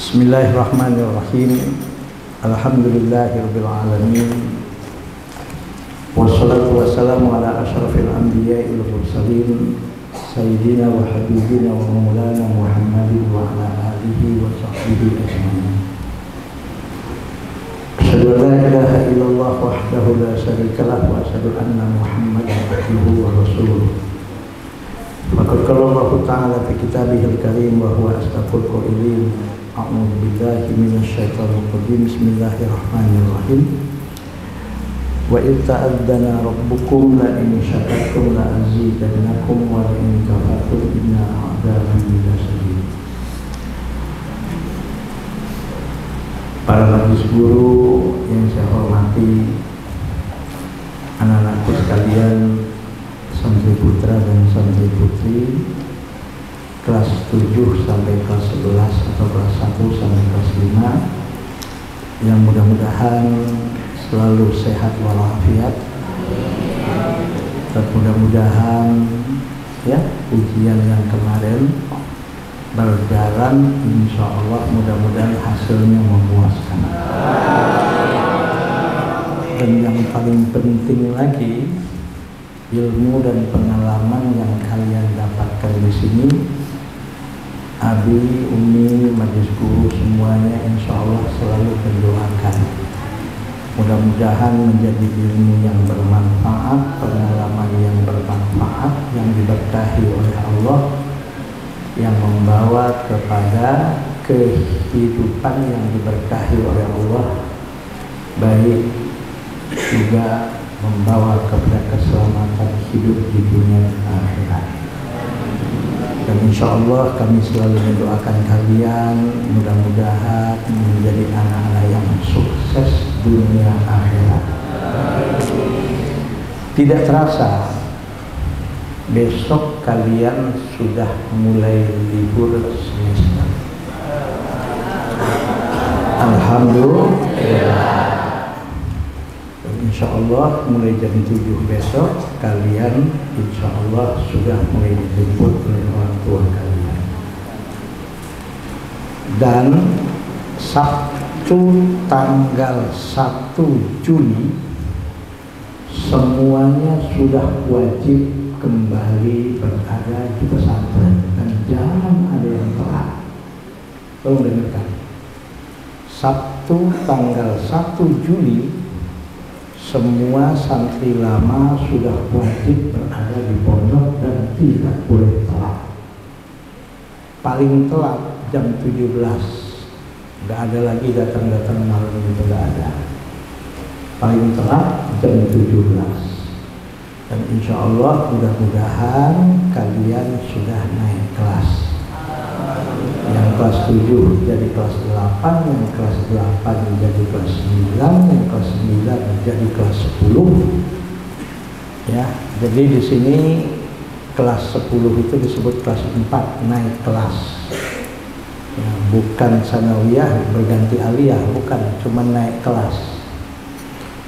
Bismillahirrahmanirrahim. Alhamdulillahirabbil alamin. Wassalatu wassalamu ala asyrafil anbiya'i wal mursalin sayyidina wa habibina wa maulana Muhammadin wa ala alihi wa sahbihi ajmain. Asyhadu an la ilaha illallah wahdahu la syarika lah wa asyhadu anna Muhammadan abduhu wa rasuluh. Faqad qala Allah ta'ala fi kitabihil karim wa huwa asdaqul qailin. A'udzu billahi minasyaitonir rajim. Bismillahirrahmanirrahim. Wa idh ta'adzana rabbukum la in syakartum la azidannakum wa la in kafartum inna 'adzabi lasyadid. Para majelis guru yang saya hormati, anak-anakku sekalian, santri putra dan santri putri kelas 7 sampai kelas 11 atau kelas 1 sampai kelas 5 yang mudah-mudahan selalu sehat walafiat, dan mudah-mudahan ya ujian yang kemarin berjalan insya Allah mudah-mudahan hasilnya memuaskan. Dan yang paling penting lagi, ilmu dan pengalaman yang kalian dapatkan di sini, Abi, Umi, majelis guru semuanya insya Allah selalu mendoakan mudah-mudahan menjadi ilmu yang bermanfaat, pengalaman yang bermanfaat, yang diberkahi oleh Allah, yang membawa kepada kehidupan yang diberkahi oleh Allah, baik juga membawa kepada keselamatan hidup di dunia dan akhirat. Dan insya Allah kami selalu mendoakan kalian mudah-mudahan menjadi anak-anak yang sukses dunia akhirat. Tidak terasa besok kalian sudah mulai libur semester. Alhamdulillah. Insya Allah mulai jam 7 besok kalian insya Allah sudah mulai dijemput oleh orang tua kalian. Dan Sabtu tanggal 1 Juli semuanya sudah wajib kembali berada di pesantren dan jangan ada yang telat. Tolong dengarkan. Sabtu tanggal 1 Juli semua santri lama sudah wajib berada di pondok dan tidak boleh telat. Paling telat jam 17. Nggak ada lagi datang-datang malam itu, nggak ada. Paling telat jam 17. Dan insya Allah mudah-mudahan kalian sudah naik kelas. Yang kelas 7 jadi kelas 8, yang kelas 8 menjadi kelas 9, yang kelas 9 menjadi kelas 10. Ya, jadi di sini kelas 10 itu disebut kelas 4, naik kelas. Ya, bukan sanawiyah berganti aliyah, bukan, cuma naik kelas.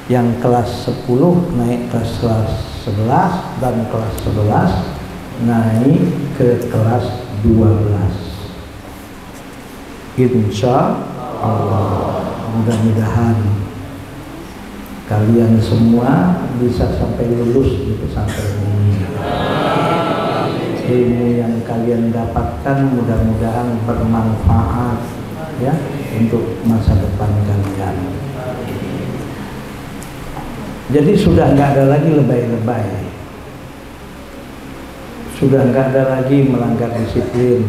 Yang kelas 10 naik kelas 11 dan kelas 11 naik ke kelas 12. Insya Allah mudah-mudahan kalian semua bisa sampai lulus di pesantren ini. Ilmu yang kalian dapatkan mudah-mudahan bermanfaat ya untuk masa depan kalian. Jadi sudah nggak ada lagi lebay-lebay, sudah nggak ada lagi melanggar disiplin,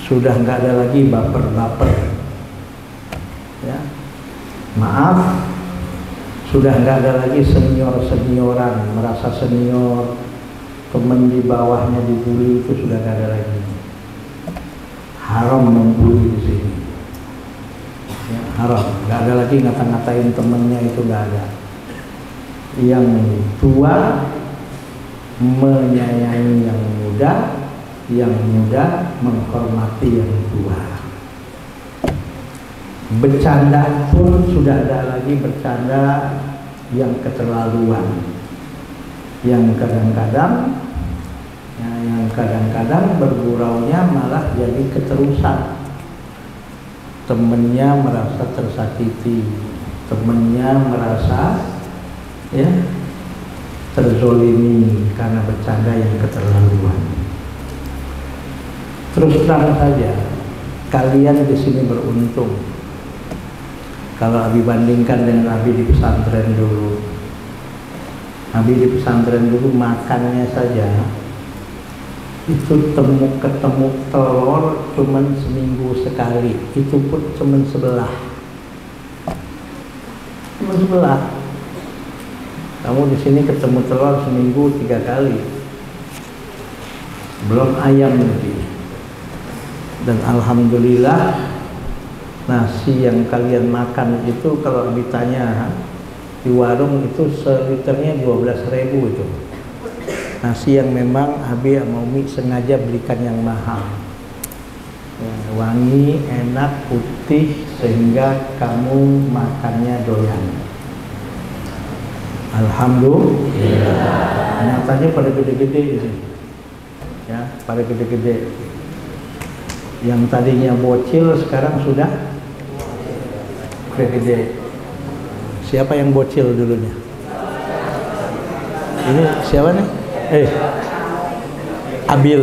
sudah nggak ada lagi baper-baper, ya. Maaf, sudah nggak ada lagi senior-senioran merasa senior, teman di bawahnya dibully, itu sudah nggak ada lagi. Haram membuli di sini, ya, haram. Nggak ada lagi ngata-ngatain temennya, itu nggak ada. Yang tua menyayangi yang muda, yang muda menghormati yang tua. Bercanda pun sudah ada lagi bercanda yang keterlaluan, yang kadang-kadang yang kadang-kadang berguraunya malah jadi keterusan. temennya merasa tersakiti, temennya merasa ya terzolimi karena bercanda yang keterlaluan. Terus terang saja, kalian di sini beruntung. Kalau Abi bandingkan dengan Abi di pesantren dulu, Abi di pesantren dulu makannya saja itu ketemu telur cuman seminggu sekali, itu pun cuman sebelah. Kamu di sini ketemu telur seminggu 3 kali, belum ayam lagi. Dan alhamdulillah nasi yang kalian makan itu kalau ditanya di warung itu seliternya 12.000 itu. Nasi yang memang Abi sama Umi sengaja belikan yang mahal, ya, wangi, enak, putih sehingga kamu makannya doyan. Alhamdulillah. Nyatanya pada gede-gede ini, ya, pada gede-gede. Yang tadinya bocil sekarang sudah gede. Siapa yang bocil dulunya? Ini siapa nih? Abil.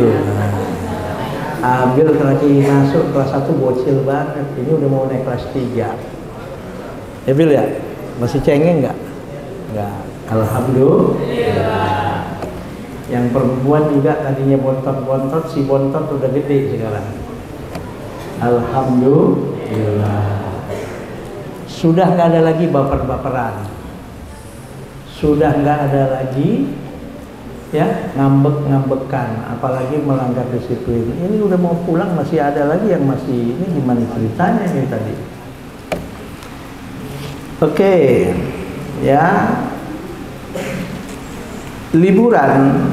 Abil lagi masuk kelas 1 bocil banget. Ini udah mau naik kelas 3. Abil ya? Masih cengeng nggak? Nggak. Alhamdulillah. Yang perempuan juga tadinya bontot-bontot, si bontot udah gede sekarang. Alhamdulillah. Sudah nggak ada lagi baper-baperan. Sudah nggak ada lagi ya ngambek-ngambekan, apalagi melanggar disiplin. Ini udah mau pulang masih ada lagi yang masih, ini gimana ceritanya ini tadi? Oke, ya, liburan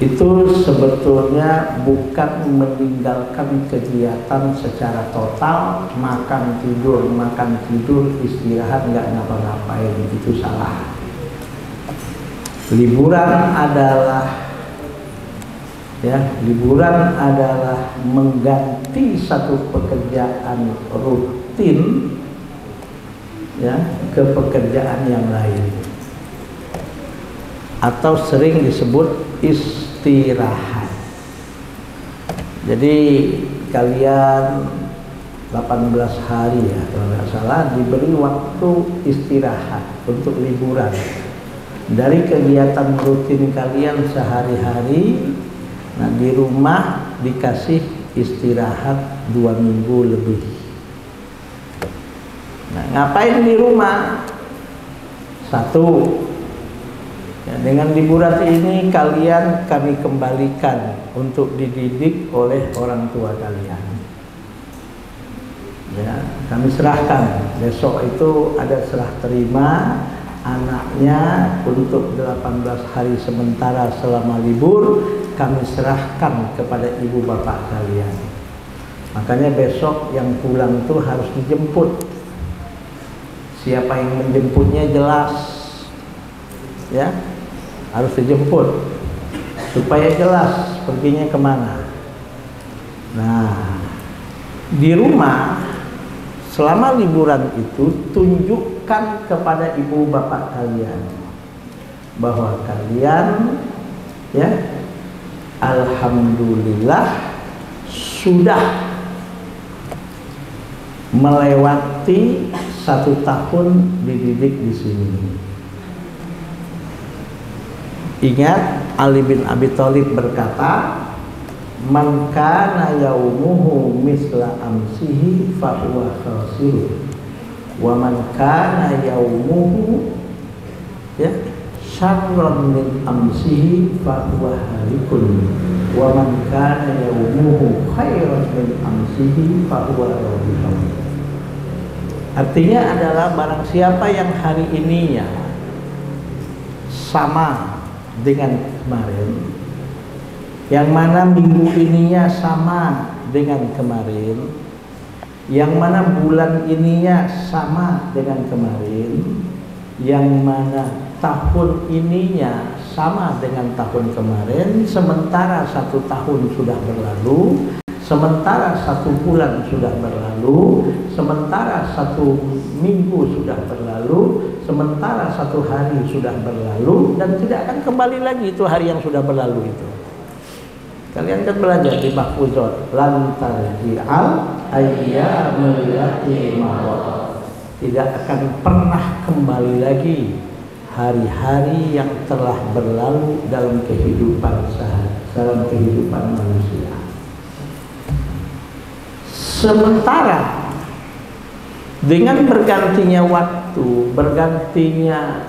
itu sebetulnya bukan meninggalkan kegiatan secara total, makan tidur, istirahat, nggak ngapa-ngapain, itu salah. Liburan adalah mengganti satu pekerjaan rutin ya ke pekerjaan yang lain, atau sering disebut istirahat. Jadi kalian 18 hari ya kalau nggak salah diberi waktu istirahat untuk liburan dari kegiatan rutin kalian sehari-hari. Nah, di rumah dikasih istirahat 2 minggu lebih. Nah, ngapain di rumah? Satu, ya, dengan liburan ini kalian kami kembalikan untuk dididik oleh orang tua kalian. Ya, kami serahkan. Besok itu ada serah terima anaknya untuk 18 hari sementara selama libur, kami serahkan kepada ibu bapak kalian. Makanya besok yang pulang tuh harus dijemput. Siapa yang menjemputnya jelas, ya, harus dijemput supaya jelas perginya kemana. Nah, di rumah selama liburan itu tunjukkan kepada ibu bapak kalian bahwa kalian ya alhamdulillah sudah melewati 1 tahun dididik di sini. Ingat, Ali bin Abi Thalib berkata, "Man kana yaumuhu misla amsihi fa huwa khasir, wa man kana yaumuhu ya syarran min amsihi fa huwa halikun, wa man kana yaumuhu khairan min amsihi fa huwa rabihun." Artinya adalah barang siapa yang hari ininya sama dengan kemarin, yang mana minggu ininya sama dengan kemarin, yang mana bulan ininya sama dengan kemarin, yang mana tahun ininya sama dengan tahun kemarin, sementara 1 tahun sudah berlalu, sementara 1 bulan sudah berlalu, sementara 1 minggu sudah berlalu, sementara 1 hari sudah berlalu, dan tidak akan kembali lagi itu hari yang sudah berlalu itu. Kalian kan belajar di Mahfuzat, lantar ji'al ayyamul lati madat, tidak akan pernah kembali lagi hari-hari yang telah berlalu dalam kehidupan dalam kehidupan manusia. Sementara dengan bergantinya waktu, bergantinya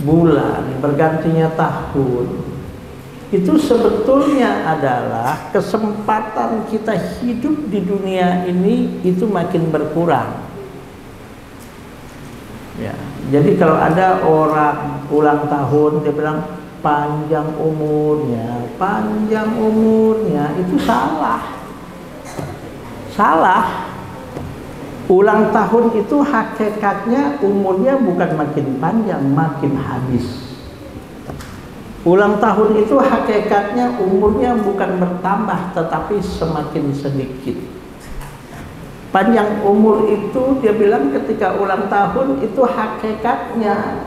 bulan, bergantinya tahun, itu sebetulnya adalah kesempatan kita hidup di dunia ini itu makin berkurang. Ya, jadi kalau ada orang ulang tahun dia bilang panjang umurnya, itu salah. Salah. Ulang tahun itu hakikatnya umurnya bukan makin panjang, makin habis. Ulang tahun itu hakikatnya umurnya bukan bertambah tetapi semakin sedikit. Panjang umur itu dia bilang ketika ulang tahun itu hakikatnya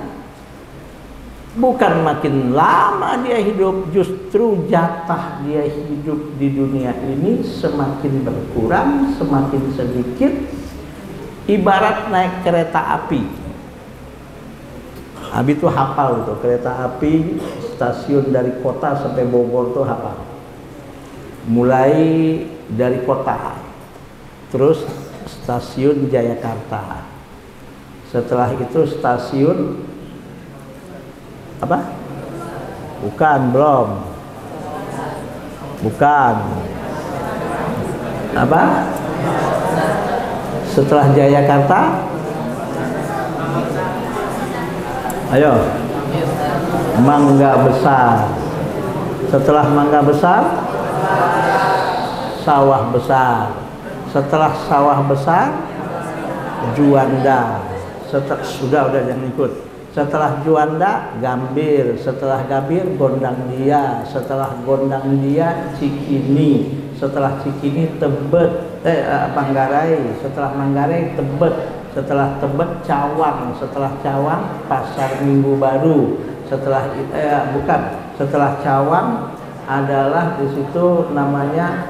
bukan makin lama dia hidup, justru jatah dia hidup di dunia ini semakin berkurang, semakin sedikit. Ibarat naik kereta api. Abi itu hafal itu kereta api stasiun dari kota sampai Bogor tuh hafal. Mulai dari kota, terus stasiun Jayakarta. Setelah itu stasiun apa? Bukan, belum. Bukan. Apa? Setelah Jayakarta? Ayo. Mangga Besar. Setelah Mangga Besar? Sawah Besar. Setelah Sawah Besar? Juanda. Sudah jangan ikut. Setelah Juanda, Gambir. Setelah Gambir, Gondang Dia. Setelah Gondang Dia, Cikini. Setelah Cikini, Tebet. Manggarai. Setelah Manggarai, Tebet. Setelah Tebet, Cawang. Setelah Cawang, Pasar Minggu Baru. Setelah bukan. Setelah Cawang adalah di situ namanya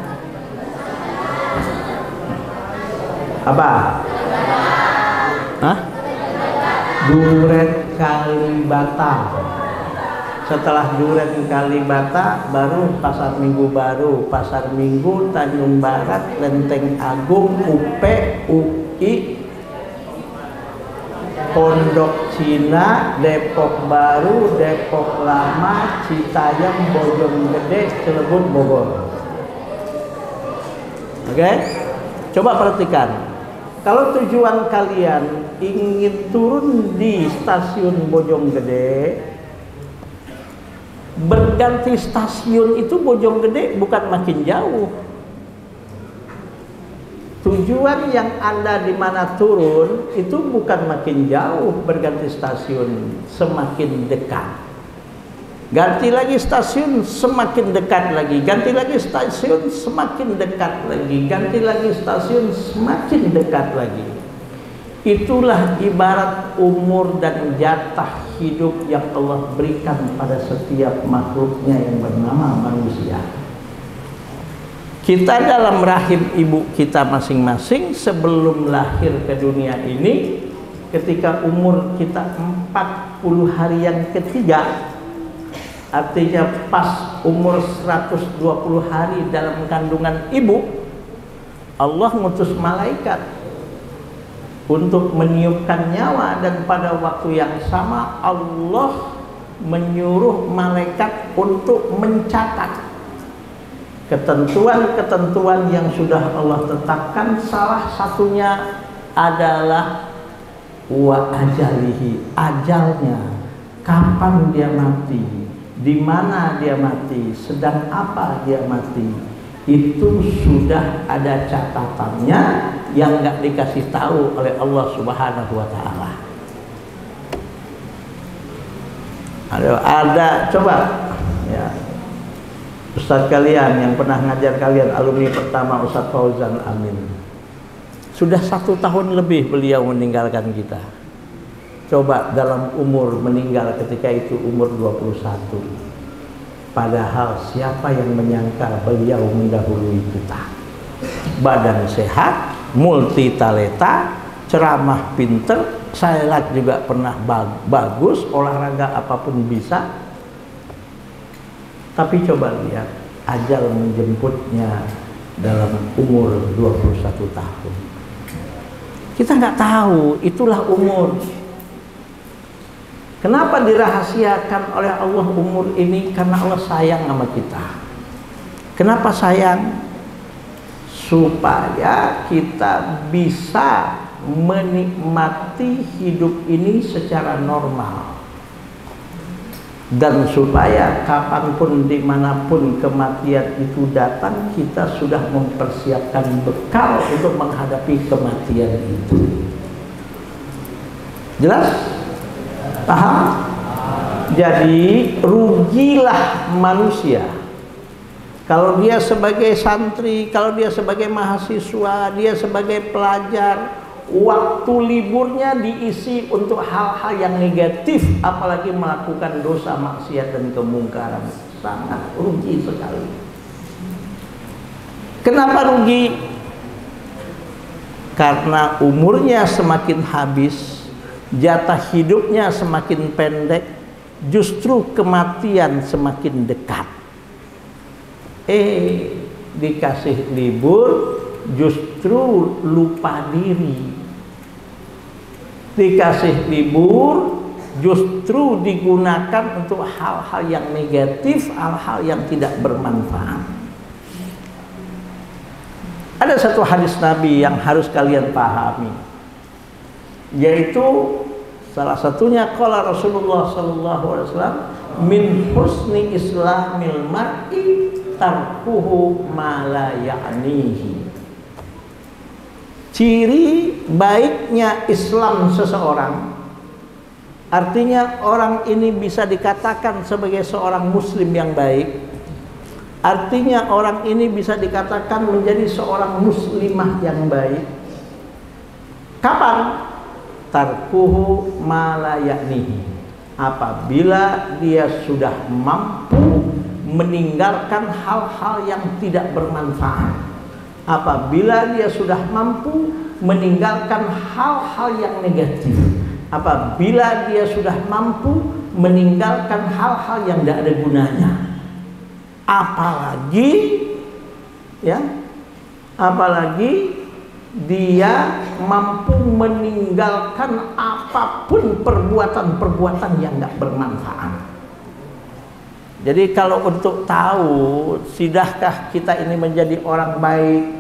apa? Hah? Duren Kalibata. Setelah Duren Kalibata baru Pasar Minggu Baru, Pasar Minggu, Tanjung Barat, Lenteng Agung, UP, UI, Pondok Cina, Depok Baru, Depok Lama, Citayam, Bojonggede, Cilegon, Bogor. Oke? Coba perhatikan. Kalau tujuan kalian ingin turun di stasiun Bojonggede, berganti stasiun itu Bojonggede bukan makin jauh. Tujuan yang Anda di mana turun itu bukan makin jauh, berganti stasiun semakin dekat. Ganti lagi stasiun semakin dekat lagi, ganti lagi stasiun semakin dekat lagi, ganti lagi stasiun semakin dekat lagi. Itulah ibarat umur dan jatah hidup yang Allah berikan pada setiap makhluknya yang bernama manusia. Kita dalam rahim ibu kita masing-masing sebelum lahir ke dunia ini, ketika umur kita 40 hari yang ketiga, artinya pas umur 120 hari dalam kandungan ibu, Allah ngutus malaikat untuk meniupkan nyawa, dan pada waktu yang sama Allah menyuruh malaikat untuk mencatat ketentuan-ketentuan yang sudah Allah tetapkan. Salah satunya adalah wa ajalihi, ajalnya, kapan dia mati, di mana dia mati, sedang apa dia mati. Itu sudah ada catatannya yang nggak dikasih tahu oleh Allah Subhanahu wa Ta'ala. Ada coba ya. Ustadz kalian yang pernah ngajar kalian, alumni pertama Ustadz Fauzan Amin, sudah 1 tahun lebih beliau meninggalkan kita. Coba dalam umur meninggal ketika itu umur 21. Padahal siapa yang menyangka beliau mendahului kita. Badan sehat, multi talenta, ceramah pinter, salat juga pernah bagus, olahraga apapun bisa. Tapi coba lihat, ajal menjemputnya dalam umur 21 tahun. Kita nggak tahu, itulah umur. Kenapa dirahasiakan oleh Allah umur ini? Karena Allah sayang sama kita. Kenapa sayang? Supaya kita bisa menikmati hidup ini secara normal. Dan supaya kapanpun dimanapun kematian itu datang, kita sudah mempersiapkan bekal untuk menghadapi kematian itu. Jelas? Paham? Jadi rugilah manusia kalau dia sebagai santri, kalau dia sebagai mahasiswa, dia sebagai pelajar, waktu liburnya diisi untuk hal-hal yang negatif, apalagi melakukan dosa, maksiat dan kemungkaran. Sangat rugi sekali. Kenapa rugi? Karena umurnya semakin habis, jatah hidupnya semakin pendek, justru kematian semakin dekat. Dikasih libur, justru lupa diri. Dikasih libur, justru digunakan untuk hal-hal yang negatif, hal-hal yang tidak bermanfaat. Ada satu hadis Nabi yang harus kalian pahami, yaitu salah satunya qala Rasulullah sallallahu alaihi wasallam, min husni islamil mar'i tarkuhu ma la ya'nihi. Ciri baiknya Islam seseorang, artinya orang ini bisa dikatakan sebagai seorang muslim yang baik, artinya orang ini bisa dikatakan menjadi seorang muslimah yang baik. Kapan? Tarkuhu ma la ya'nihi, apabila dia sudah mampu meninggalkan hal-hal yang tidak bermanfaat. Apabila dia sudah mampu meninggalkan hal-hal yang negatif, apabila dia sudah mampu meninggalkan hal-hal yang tidak ada gunanya, apalagi dia mampu meninggalkan apapun perbuatan-perbuatan yang tidak bermanfaat. Jadi kalau untuk tahu, sudahkah kita ini menjadi orang baik?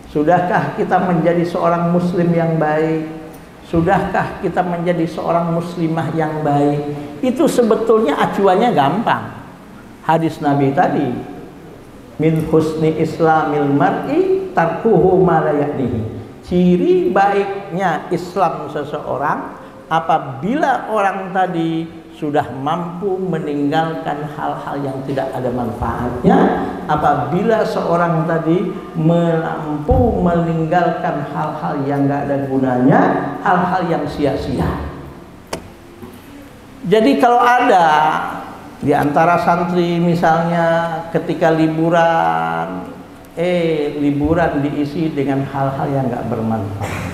Sudahkah kita menjadi seorang muslim yang baik? Sudahkah kita menjadi seorang muslimah yang baik? Itu sebetulnya acuannya gampang. Hadis Nabi tadi, min husni islamil mar'i tarkuhu ma la ya'nihi. Ciri baiknya Islam seseorang, apabila orang tadi sudah mampu meninggalkan hal-hal yang tidak ada manfaatnya, apabila seorang tadi mampu meninggalkan hal-hal yang tidak ada gunanya, hal-hal yang sia-sia. Jadi kalau ada di antara santri misalnya ketika liburan, liburan diisi dengan hal-hal yang nggak bermanfaat,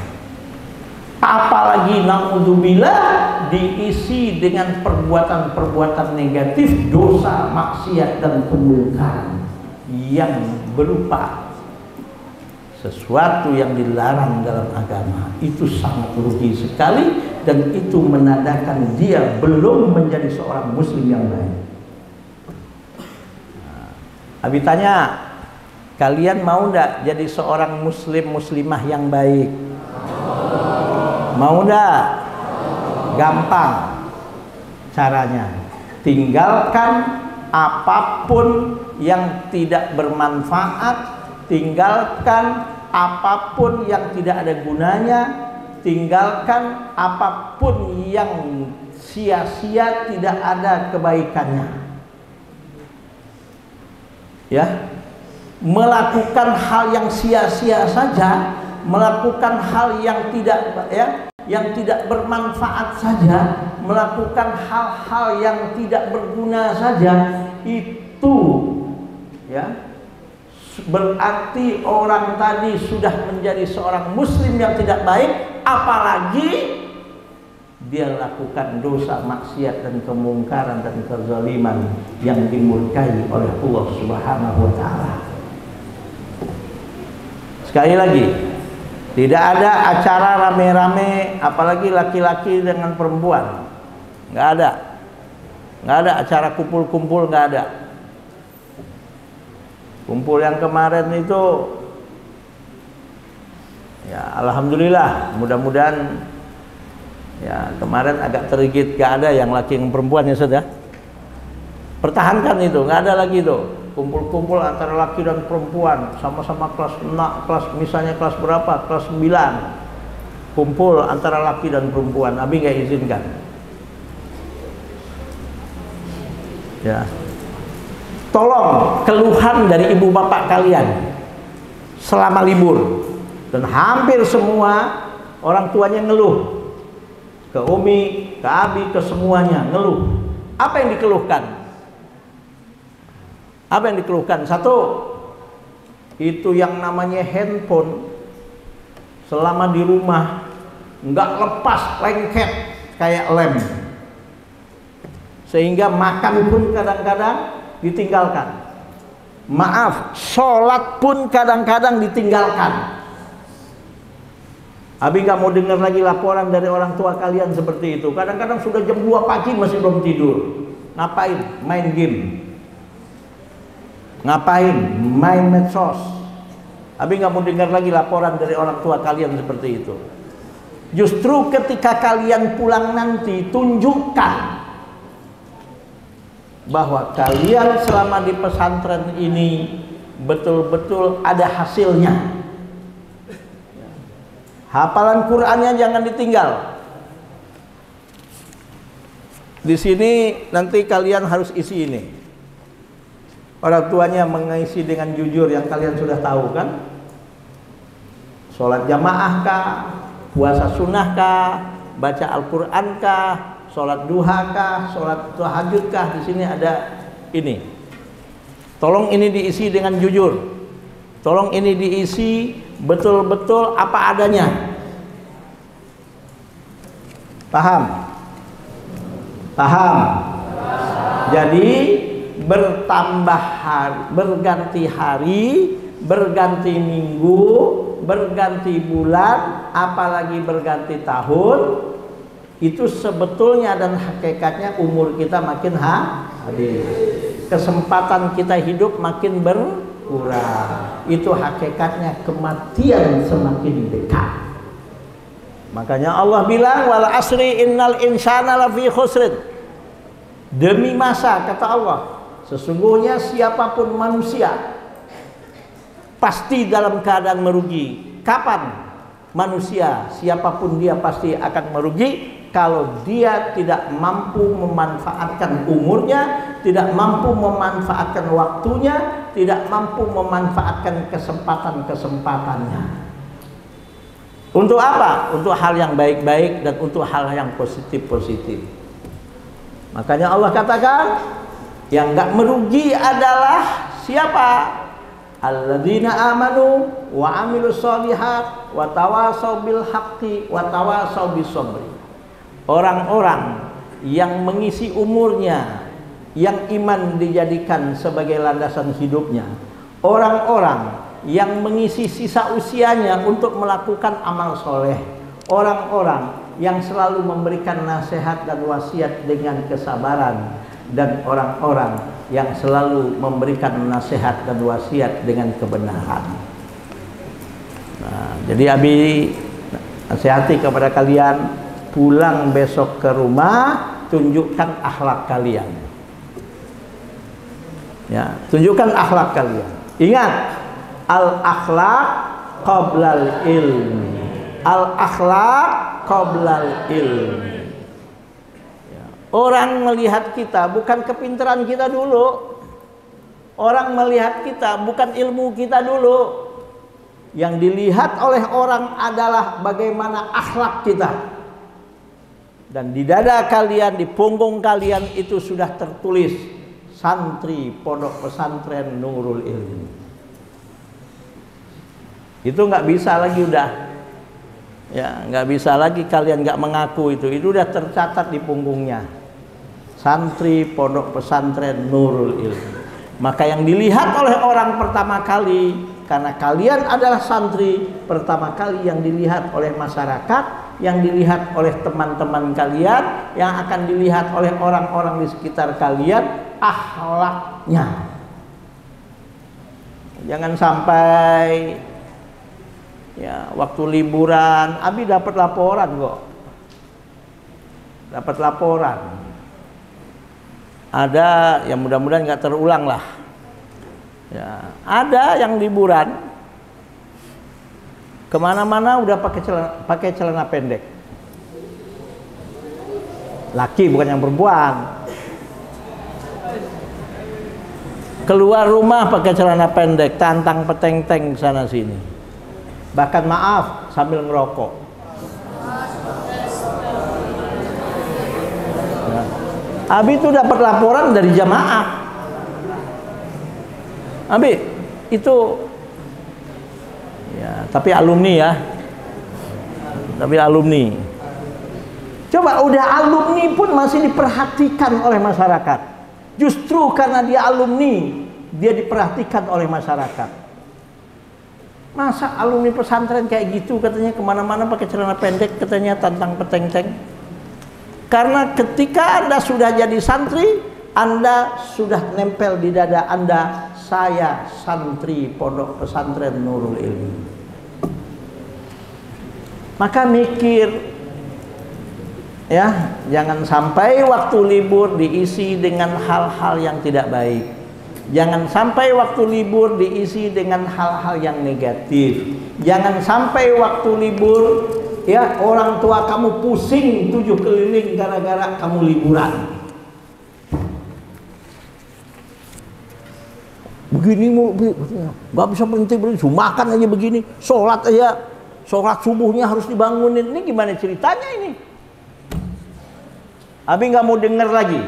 apalagi naudzubillah diisi dengan perbuatan-perbuatan negatif, dosa, maksiat dan kemungkaran yang berupa sesuatu yang dilarang dalam agama, itu sangat rugi sekali, dan itu menandakan dia belum menjadi seorang muslim yang baik. Abi tanya, kalian mau enggak jadi seorang muslim muslimah yang baik? Mau enggak? Gampang caranya. Tinggalkan apapun yang tidak bermanfaat, tinggalkan apapun yang tidak ada gunanya, tinggalkan apapun yang sia-sia, tidak ada kebaikannya. ya, melakukan hal yang sia-sia saja, melakukan hal yang tidak bermanfaat saja, melakukan hal-hal yang tidak berguna saja, itu ya berarti orang tadi sudah menjadi seorang muslim yang tidak baik, apalagi dia lakukan dosa maksiat dan kemungkaran dan kezaliman yang dimurkai oleh Allah Subhanahu wa taala. Sekali lagi, tidak ada acara rame-rame apalagi laki-laki dengan perempuan. Nggak ada. Nggak ada acara kumpul-kumpul, nggak ada. Kumpul yang kemarin itu ya alhamdulillah, mudah-mudahan ya kemarin agak terigit, gak ada yang laki yang perempuan ya sudah. Pertahankan itu, nggak ada lagi itu kumpul-kumpul antara laki dan perempuan sama-sama kelas misalnya kelas berapa, kelas 9, kumpul antara laki dan perempuan. Abi nggak izinkan ya. Tolong keluhan dari ibu bapak kalian selama libur, dan hampir semua orang tuanya ngeluh, ke Umi, ke Abi, ke semuanya ngeluh. Apa yang dikeluhkan? Apa yang dikeluhkan? Satu, itu yang namanya handphone selama di rumah nggak lepas, lengket kayak lem, sehingga makan pun kadang-kadang ditinggalkan. Maaf, sholat pun kadang-kadang ditinggalkan. Abi nggak mau dengar lagi laporan dari orang tua kalian seperti itu. Kadang-kadang sudah jam 2 pagi masih belum tidur. Ngapain? Main game. Ngapain? Main medsos. Abi nggak mau dengar lagi laporan dari orang tua kalian seperti itu. Justru ketika kalian pulang nanti, tunjukkan bahwa kalian selama di pesantren ini betul-betul ada hasilnya. Hafalan Qur'annya jangan ditinggal. Di sini nanti kalian harus isi ini. Orang tuanya mengisi dengan jujur yang kalian sudah tahu kan? Sholat jamaah kah? Puasa sunnah kah? Baca Al-Quran kah? Sholat duha kah, sholat tahajud kah? Di sini ada ini. Tolong ini diisi dengan jujur. Tolong ini diisi betul-betul apa adanya. Paham? Paham? Jadi bertambah hari, berganti hari, berganti minggu, berganti bulan, apalagi berganti tahun, itu sebetulnya dan hakikatnya umur kita makin habis, kesempatan kita hidup makin berkurang. Itu hakikatnya kematian semakin dekat. Makanya Allah bilang wal asri innal insana lafi khusrin. Demi masa, kata Allah, sesungguhnya siapapun manusia pasti dalam keadaan merugi. Kapan manusia siapapun dia pasti akan merugi? Kalau dia tidak mampu memanfaatkan umurnya, tidak mampu memanfaatkan waktunya, tidak mampu memanfaatkan kesempatan-kesempatannya. Untuk apa? Untuk hal yang baik-baik dan untuk hal yang positif-positif. Makanya Allah katakan, yang nggak merugi adalah siapa? Alladzina amanu wa amilus sholihat wa tawasaw bil haqqi wa tawasaw bis sabri. Orang-orang yang mengisi umurnya, yang iman dijadikan sebagai landasan hidupnya. Orang-orang yang mengisi sisa usianya untuk melakukan amal soleh. Orang-orang yang selalu memberikan nasihat dan wasiat dengan kesabaran. Dan orang-orang yang selalu memberikan nasihat dan wasiat dengan kebenaran. Nah, jadi Abi nasihati kepada kalian, pulang besok ke rumah, tunjukkan akhlak kalian. Ya, tunjukkan akhlak kalian. Ingat, al-akhlak qoblal ilmi. Al-akhlak qoblal ilmi. Ya. Orang melihat kita bukan kepintaran kita dulu. Orang melihat kita bukan ilmu kita dulu. Yang dilihat oleh orang adalah bagaimana akhlak kita. Dan di dada kalian, di punggung kalian itu sudah tertulis santri Pondok Pesantren Nurul Ilmi. Itu nggak bisa lagi udah. Ya, nggak bisa lagi kalian nggak mengaku itu. Itu udah tercatat di punggungnya. Santri Pondok Pesantren Nurul Ilmi. Maka yang dilihat oleh orang pertama kali, karena kalian adalah santri, pertama kali yang dilihat oleh masyarakat, yang dilihat oleh teman-teman kalian, yang akan dilihat oleh orang-orang di sekitar kalian, akhlaknya. Jangan sampai ya waktu liburan, Abi dapat laporan kok. Dapat laporan. Ada yang mudah-mudahan nggak terulang lah. Ya, ada yang liburan kemana-mana udah pakai celana pendek. Laki bukan yang perempuan. Keluar rumah pakai celana pendek, tantang peteng-teng sana sini. Bahkan maaf sambil ngerokok. Abi itu dapat laporan dari jamaah. Abi itu ya, tapi alumni ya. Tapi alumni. Coba udah alumni pun masih diperhatikan oleh masyarakat. Justru karena dia alumni, dia diperhatikan oleh masyarakat. Masa alumni pesantren kayak gitu katanya kemana-mana pakai celana pendek katanya tantang peteng-teng. Karena ketika Anda sudah jadi santri, Anda sudah nempel di dada Anda, saya santri Pondok Pesantren Nurul Ilmi. Maka mikir, ya, jangan sampai waktu libur diisi dengan hal-hal yang tidak baik. Jangan sampai waktu libur diisi dengan hal-hal yang negatif. Jangan sampai waktu libur ya orang tua kamu pusing 7 keliling gara-gara kamu liburan. Begini nggak bisa berhenti, makan aja begini, sholat subuhnya harus dibangunin. Ini gimana ceritanya ini? Abi nggak mau dengar lagi.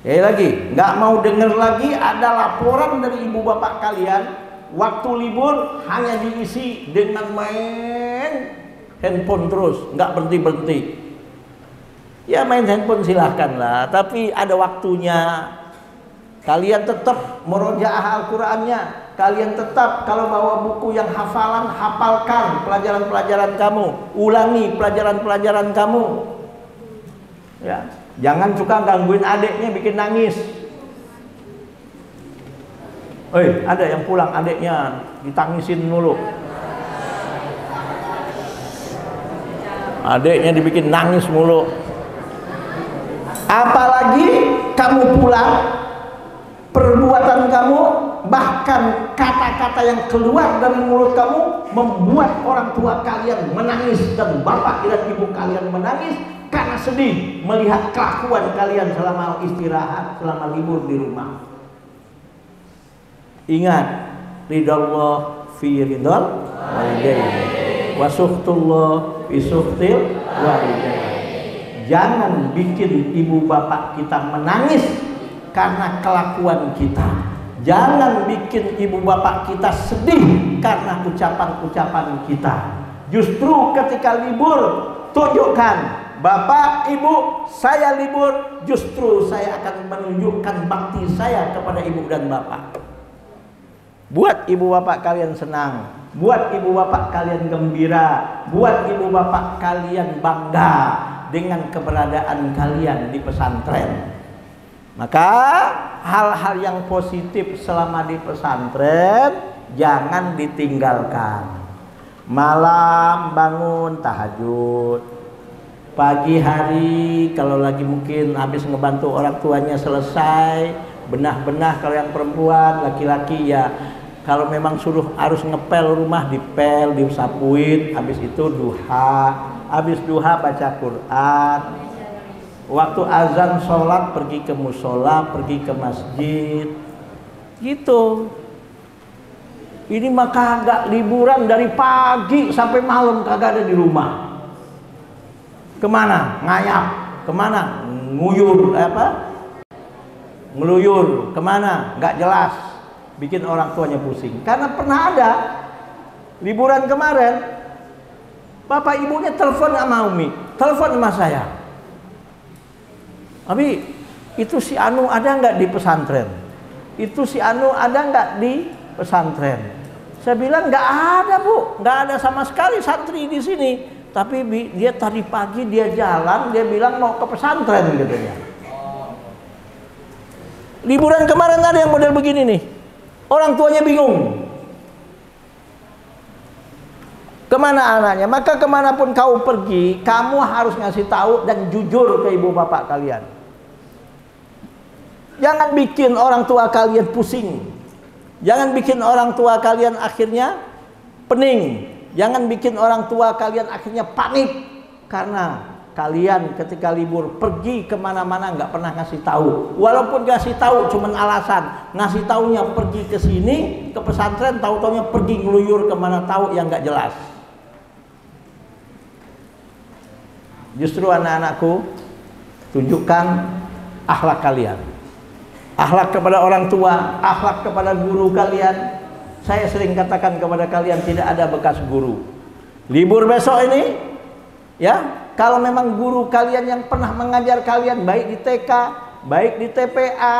Nggak mau dengar lagi ada laporan dari ibu bapak kalian waktu libur hanya diisi dengan main handphone terus, nggak berhenti. Ya main handphone silahkanlah, tapi ada waktunya. Kalian tetap merojaah Al-Qur'annya. Kalian tetap kalau bawa buku yang hafalan, hafalkan pelajaran-pelajaran kamu. Ulangi pelajaran-pelajaran kamu. Ya, jangan suka gangguin adiknya bikin nangis. Ada yang pulang adiknya ditangisin mulu. Adiknya dibikin nangis mulu. Apalagi kamu pulang, perbuatan kamu, bahkan kata-kata yang keluar dari mulut kamu membuat orang tua kalian menangis dan bapak dan ibu kalian menangis karena sedih melihat kelakuan kalian selama istirahat, selama libur di rumah. Ingat, ridallah fi ridal walidain wa suhtullah fi suhtil walidain. Jangan bikin ibu bapak kita menangis karena kelakuan kita. Jangan bikin ibu bapak kita sedih karena ucapan-ucapan kita. Justru ketika libur, tunjukkan, bapak, ibu, saya libur, justru saya akan menunjukkan bakti saya kepada ibu dan bapak. Buat ibu bapak kalian senang, buat ibu bapak kalian gembira, buat ibu bapak kalian bangga dengan keberadaan kalian di pesantren. Maka hal-hal yang positif selama di pesantren jangan ditinggalkan. Malam bangun tahajud, pagi hari kalau lagi mungkin habis ngebantu orang tuanya selesai, benah-benah kalau yang perempuan, laki-laki ya kalau memang suruh harus ngepel rumah, dipel, disapuin, habis itu duha, habis duha baca Quran. Waktu azan sholat pergi ke musola, pergi ke masjid. Gitu. Ini mah kagak liburan dari pagi sampai malam kagak ada di rumah. Kemana? Ngayap. Kemana? Nguyur ngeluyur. Kemana? Nggak jelas. Bikin orang tuanya pusing. Karena pernah ada liburan kemarin, bapak ibunya telepon sama Umi, telepon sama saya. Abi, itu si Anu ada nggak di pesantren? Itu si Anu ada nggak di pesantren? Saya bilang nggak ada Bu, nggak ada sama sekali santri di sini. Tapi dia tadi pagi dia jalan, dia bilang mau ke pesantren gitu ya. Liburan kemarin ada yang model begini nih, orang tuanya bingung. Kemana anaknya? Maka kemanapun kau pergi, kamu harus ngasih tahu dan jujur ke ibu bapak kalian. Jangan bikin orang tua kalian pusing. Jangan bikin orang tua kalian akhirnya pening. Jangan bikin orang tua kalian akhirnya panik. Karena kalian ketika libur pergi kemana-mana nggak pernah ngasih tahu. Walaupun ngasih tahu cuman alasan. Ngasih taunya pergi ke sini, ke pesantren, tahu-taunya pergi ngeluyur kemana tahu yang nggak jelas. Justru anak-anakku, tunjukkan akhlak kalian. Akhlak kepada orang tua, akhlak kepada guru kalian. Saya sering katakan kepada kalian, tidak ada bekas guru. Libur besok ini, ya, kalau memang guru kalian yang pernah mengajar kalian, baik di TK, baik di TPA,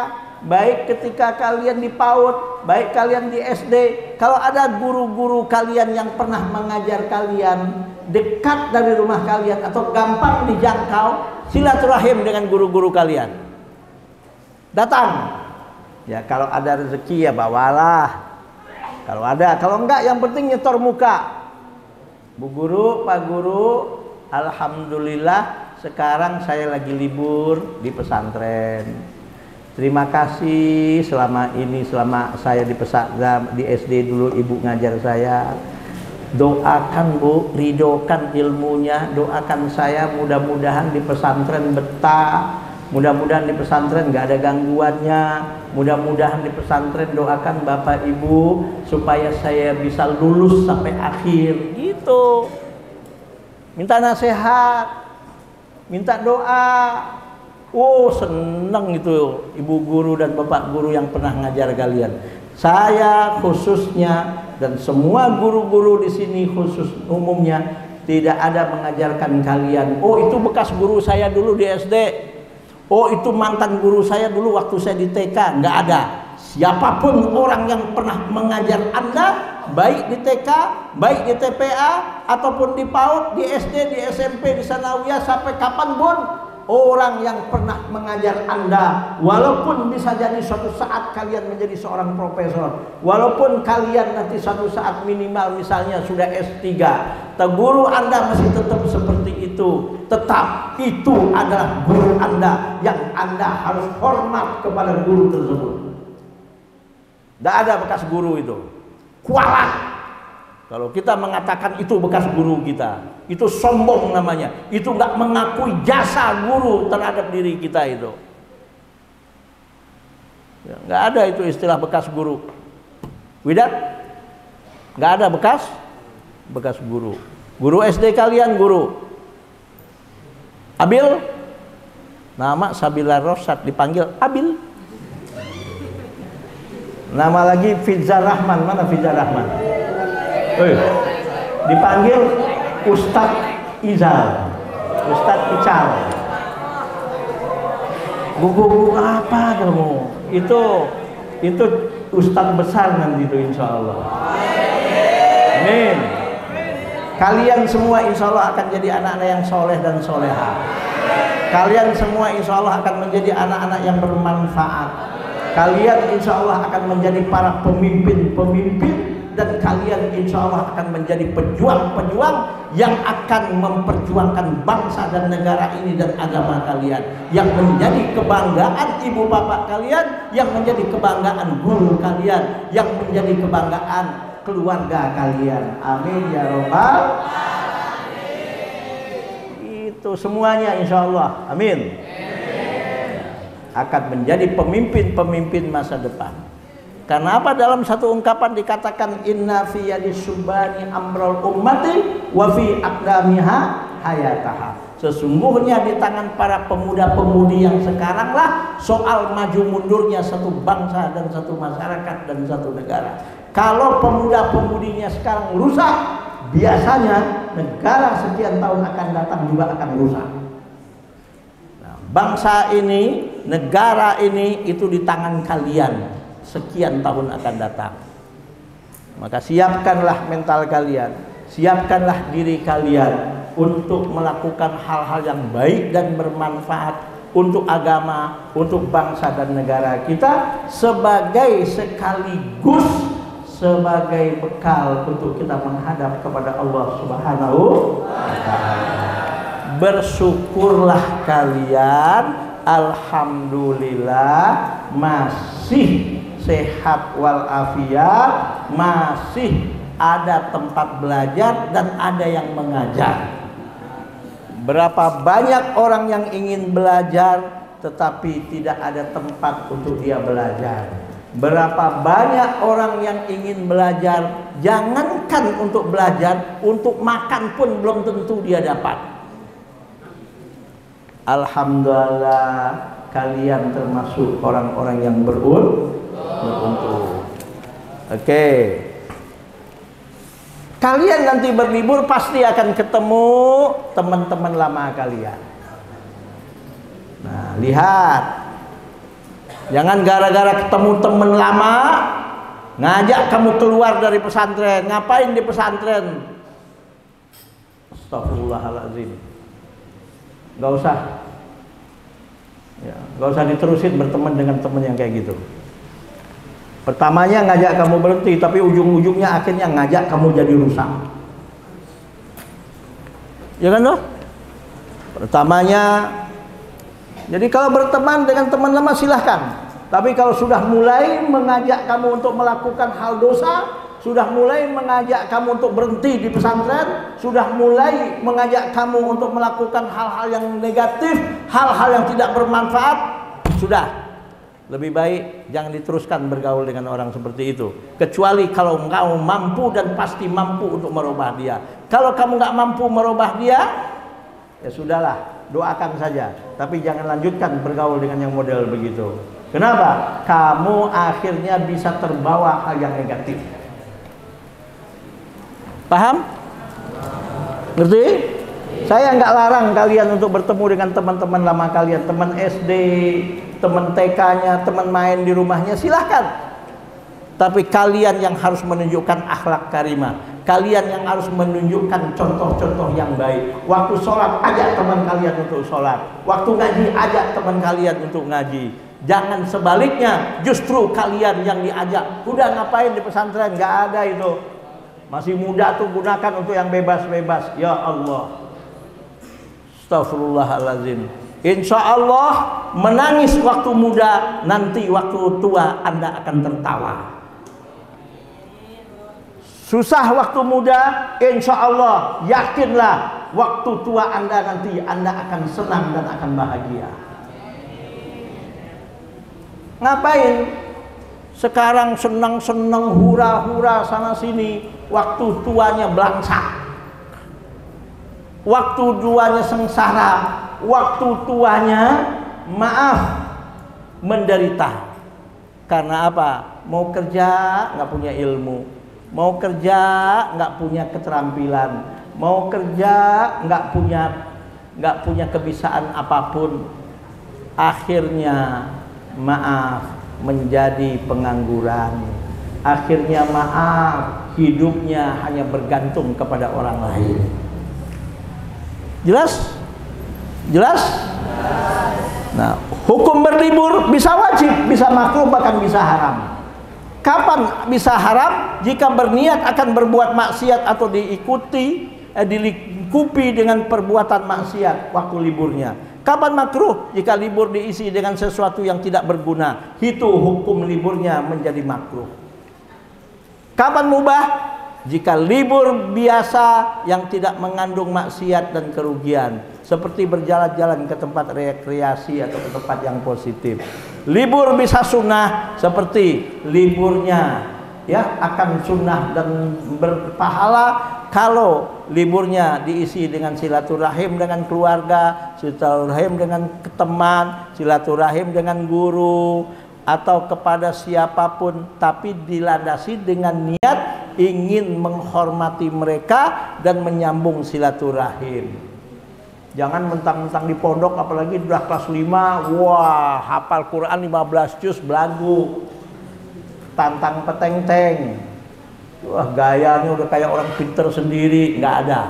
baik ketika kalian di PAUD, baik kalian di SD, kalau ada guru-guru kalian yang pernah mengajar kalian dekat dari rumah kalian atau gampang dijangkau, silaturahim dengan guru-guru kalian. Datang. Ya, kalau ada rezeki ya bawalah. Kalau ada, kalau enggak yang penting nyetor muka. Bu Guru, Pak Guru, alhamdulillah sekarang saya lagi libur di pesantren. Terima kasih selama saya di pesantren, di SD dulu ibu ngajar saya. Doakan Bu, ridhokan ilmunya, doakan saya mudah-mudahan di pesantren betah. Mudah-mudahan di pesantren nggak ada gangguannya. Mudah-mudahan di pesantren doakan Bapak Ibu supaya saya bisa lulus sampai akhir. Gitu. Minta nasihat, minta doa. Oh, seneng itu Ibu Guru dan Bapak Guru yang pernah ngajar kalian. Saya khususnya dan semua guru-guru di sini khusus umumnya tidak ada mengajarkan kalian. Oh, itu bekas guru saya dulu di SD. Oh, itu mantan guru saya dulu waktu saya di TK. Nggak ada. Siapapun orang yang pernah mengajar Anda, baik di TK, baik di TPA, ataupun di PAUD, di SD, di SMP, di Sanawiyah, sampai kapanpun, orang yang pernah mengajar Anda, walaupun bisa jadi suatu saat kalian menjadi seorang profesor, walaupun kalian nanti suatu saat minimal misalnya sudah S3, guru Anda masih tetap seperti itu. Tetap itu adalah guru Anda yang Anda harus hormat kepada guru tersebut. Tidak ada bekas guru itu. Kualat. Kalau kita mengatakan itu bekas guru kita, itu sombong namanya. Itu nggak mengakui jasa guru terhadap diri kita itu. Ya, nggak ada itu istilah bekas guru. Widat, nggak ada bekas guru. Guru SD kalian guru. Abil, nama Sabila Rosat dipanggil Abil. Nama lagi Fizar Rahman, mana Fizar Rahman? Dipanggil Ustadz Izal, Ustadz Ical. Gugu apa kamu? Itu Ustadz besar nanti itu insya Allah. Amin. Kalian semua insya Allah akan jadi anak-anak yang soleh dan soleha. Kalian semua insya Allah akan menjadi anak-anak yang bermanfaat. Kalian insya Allah akan menjadi para pemimpin-pemimpin. Dan kalian insya Allah akan menjadi pejuang-pejuang yang akan memperjuangkan bangsa dan negara ini dan agama kalian. Yang menjadi kebanggaan ibu bapak kalian, yang menjadi kebanggaan guru kalian, yang menjadi kebanggaan keluarga kalian. Amin ya robbal alamin. Itu semuanya insya Allah. Amin. Akan menjadi pemimpin-pemimpin masa depan. Karena apa? Dalam satu ungkapan dikatakan inna fi yadis subani amrul ummati wa fi aqdamiha hayataha. Sesungguhnya di tangan para pemuda-pemudi yang sekarang lah soal maju mundurnya satu bangsa dan satu masyarakat dan satu negara. Kalau pemuda-pemudinya sekarang rusak, biasanya negara sekian tahun akan datang juga akan rusak. Nah, bangsa ini, negara ini itu di tangan kalian sekian tahun akan datang. Maka siapkanlah mental kalian, siapkanlah diri kalian untuk melakukan hal-hal yang baik dan bermanfaat untuk agama, untuk bangsa dan negara kita, sekaligus sebagai bekal untuk kita menghadap kepada Allah Subhanahu wa Ta'ala. Bersyukurlah kalian, alhamdulillah masih sehat walafiat, masih ada tempat belajar dan ada yang mengajar. Berapa banyak orang yang ingin belajar tetapi tidak ada tempat untuk dia belajar. Berapa banyak orang yang ingin belajar, jangankan untuk belajar, untuk makan pun belum tentu dia dapat. Alhamdulillah kalian termasuk orang-orang yang beruntung. Oke. Kalian nanti berlibur pasti akan ketemu teman-teman lama kalian. Nah, lihat. Jangan gara-gara ketemu teman lama ngajak kamu keluar dari pesantren. Ngapain di pesantren? Astagfirullahaladzim. Gak usah. Ya, gak usah diterusin berteman dengan teman yang kayak gitu. Pertamanya ngajak kamu berhenti, tapi ujung-ujungnya akhirnya ngajak kamu jadi rusak. Ya kan loh? Pertamanya, jadi kalau berteman dengan teman lama silahkan. Tapi kalau sudah mulai mengajak kamu untuk melakukan hal dosa, sudah mulai mengajak kamu untuk berhenti di pesantren, sudah mulai mengajak kamu untuk melakukan hal-hal yang negatif, hal-hal yang tidak bermanfaat, sudah. Lebih baik jangan diteruskan bergaul dengan orang seperti itu. Kecuali kalau kamu mampu dan pasti mampu untuk merubah dia. Kalau kamu nggak mampu merubah dia, ya sudahlah, doakan saja. Tapi jangan lanjutkan bergaul dengan yang model begitu. Kenapa? Kamu akhirnya bisa terbawa hal yang negatif. Paham? Ngerti? Saya nggak larang kalian untuk bertemu dengan teman-teman lama kalian, teman SD, teman TK-nya, teman main di rumahnya, silahkan. Tapi kalian yang harus menunjukkan akhlak karimah, kalian yang harus menunjukkan contoh-contoh yang baik. Waktu sholat ajak teman kalian untuk sholat, waktu ngaji ajak teman kalian untuk ngaji. Jangan sebaliknya, justru kalian yang diajak. Udah ngapain di pesantren? Nggak ada itu. Masih muda tuh gunakan untuk yang bebas-bebas. Ya Allah. Astagfirullahaladzim. Insya Allah menangis waktu muda, nanti waktu tua Anda akan tertawa. Susah waktu muda, insya Allah yakinlah waktu tua Anda nanti Anda akan senang dan akan bahagia. Ngapain? Sekarang senang-senang hura-hura sana sini, waktu tuanya belangsak. Waktu tuanya sengsara, waktu tuanya maaf menderita. Karena apa? Mau kerja nggak punya ilmu, mau kerja nggak punya keterampilan, mau kerja nggak punya kebiasaan apapun. Akhirnya maaf menjadi pengangguran. Akhirnya maaf hidupnya hanya bergantung kepada orang lain. Jelas? Jelas? Nah, hukum berlibur bisa wajib, bisa makruh, bahkan bisa haram. Kapan bisa haram? Jika berniat akan berbuat maksiat atau dilingkupi dengan perbuatan maksiat waktu liburnya. Kapan makruh? Jika libur diisi dengan sesuatu yang tidak berguna, itu hukum liburnya menjadi makruh. Kapan mubah? Jika libur biasa yang tidak mengandung maksiat dan kerugian, seperti berjalan-jalan ke tempat rekreasi atau ke tempat yang positif. Libur bisa sunnah seperti liburnya ya akan sunnah dan berpahala kalau liburnya diisi dengan silaturahim dengan keluarga, silaturahim dengan teman, silaturahim dengan guru atau kepada siapapun, tapi dilandasi dengan niat ingin menghormati mereka dan menyambung silaturahim. Jangan mentang-mentang di pondok apalagi udah kelas 5, wah hafal Quran 15 juz belagu, tantang peteng-teng, wah gayanya udah kayak orang pinter sendiri. Nggak ada.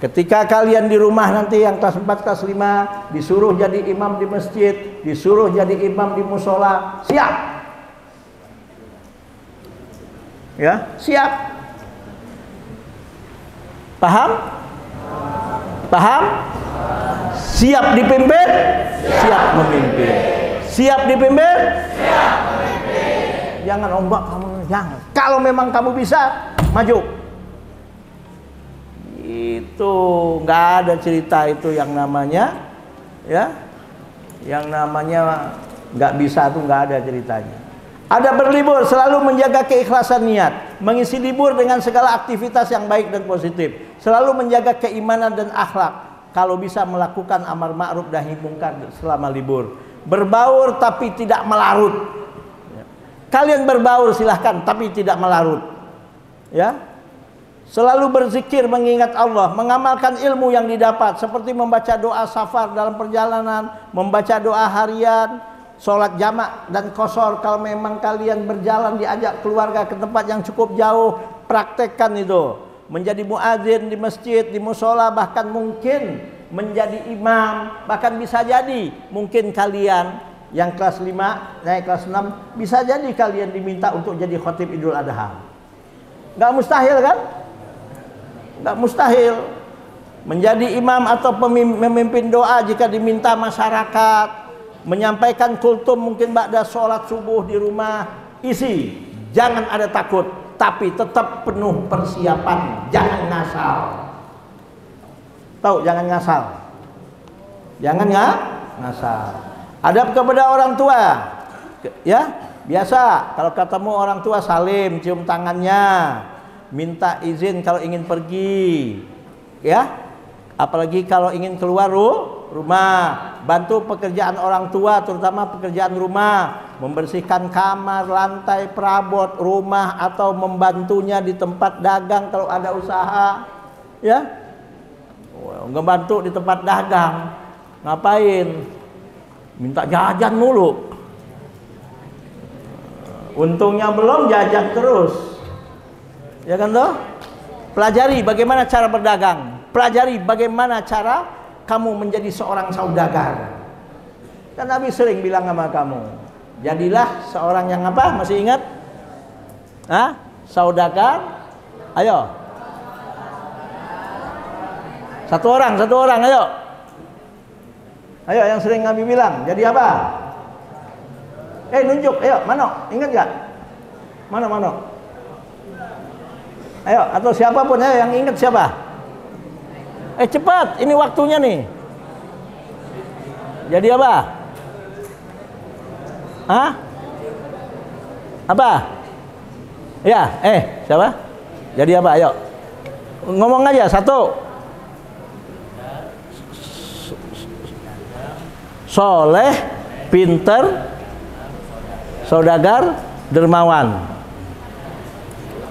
Ketika kalian di rumah nanti yang kelas 4, kelas 5 disuruh jadi imam di masjid, disuruh jadi imam di musola, siap? Ya, siap. Paham? Paham? Siap dipimpin? Siap memimpin. Siap dipimpin? Siap memimpin. Jangan ombak kamu, jangan. Kalau memang kamu bisa, maju. Itu nggak ada cerita itu yang namanya, ya, yang namanya nggak bisa tuh nggak ada ceritanya. Ada berlibur, selalu menjaga keikhlasan niat, mengisi libur dengan segala aktivitas yang baik dan positif, selalu menjaga keimanan dan akhlak. Kalau bisa melakukan amar ma'ruf nahi mungkar selama libur. Berbaur tapi tidak melarut. Kalian berbaur silahkan, tapi tidak melarut. Ya, selalu berzikir mengingat Allah, mengamalkan ilmu yang didapat, seperti membaca doa safar dalam perjalanan, membaca doa harian, sholat jamak dan qashar. Kalau memang kalian berjalan diajak keluarga ke tempat yang cukup jauh, praktekkan itu. Menjadi muadzin di masjid, di musola, bahkan mungkin menjadi imam, bahkan bisa jadi mungkin kalian yang kelas 5 naik kelas 6 bisa jadi kalian diminta untuk jadi khatib Idul Adha. Nggak mustahil kan? Nggak mustahil. Menjadi imam atau memimpin doa jika diminta masyarakat, menyampaikan kultum mungkin ba'da sholat subuh di rumah, isi. Jangan ada takut, tapi tetap penuh persiapan. Jangan ngasal. Tahu, jangan ngasal. Jangan ngasal. Adab kepada orang tua, ya biasa kalau ketemu orang tua salim, cium tangannya, minta izin kalau ingin pergi, ya apalagi kalau ingin keluar rumah, bantu pekerjaan orang tua terutama pekerjaan rumah, membersihkan kamar, lantai, perabot rumah atau membantunya di tempat dagang kalau ada usaha, ya ngebantu di tempat dagang. Ngapain? Minta jajan mulu. Untungnya belum, jajan terus. Ya kan toh? Pelajari bagaimana cara berdagang. Pelajari bagaimana cara kamu menjadi seorang saudagar. Kan Nabi sering bilang sama kamu, jadilah seorang yang apa? Masih ingat? Hah? Saudagar? Ayo. Satu orang, ayo. Ayo yang sering Nabi bilang, jadi apa? Nunjuk, ayo, Mano, ingat gak? Mano. Ayo, atau siapapun, ayo yang ingat siapa? Cepat, ini waktunya nih. Jadi apa? Hah? Apa? Ya, siapa? Jadi apa? Ayo. Ngomong aja, satu. Soleh, pinter, saudagar, dermawan.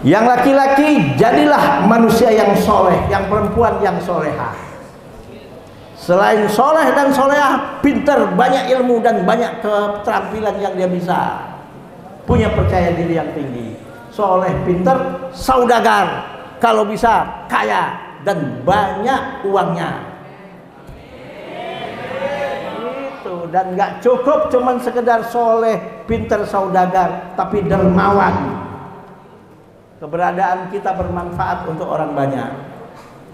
Yang laki-laki jadilah manusia yang soleh, yang perempuan yang solehah. Selain soleh dan solehah, pinter, banyak ilmu dan banyak keterampilan yang dia bisa. Punya percaya diri yang tinggi. Soleh, pinter, saudagar. Kalau bisa kaya dan banyak uangnya. Dan nggak cukup cuman sekedar soleh, pinter, saudagar, tapi dermawan. Keberadaan kita bermanfaat untuk orang banyak.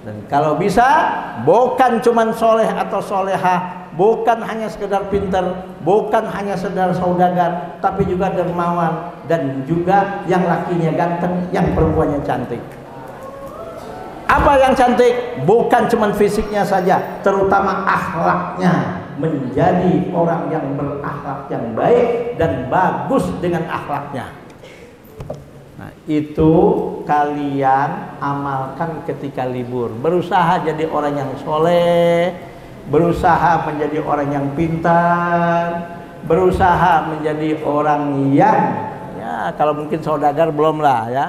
Dan kalau bisa, bukan cuman soleh atau solehah, bukan hanya sekedar pinter, bukan hanya sekedar saudagar, tapi juga dermawan dan juga yang lakinya ganteng, yang perempuannya cantik. Apa yang cantik? Bukan cuman fisiknya saja, terutama akhlaknya. menjadi orang yang berakhlak yang baik dan bagus dengan akhlaknya. Nah, itu kalian amalkan ketika libur. Berusaha jadi orang yang soleh, berusaha menjadi orang yang pintar, berusaha menjadi orang yang, ya kalau mungkin saudagar belum lah ya,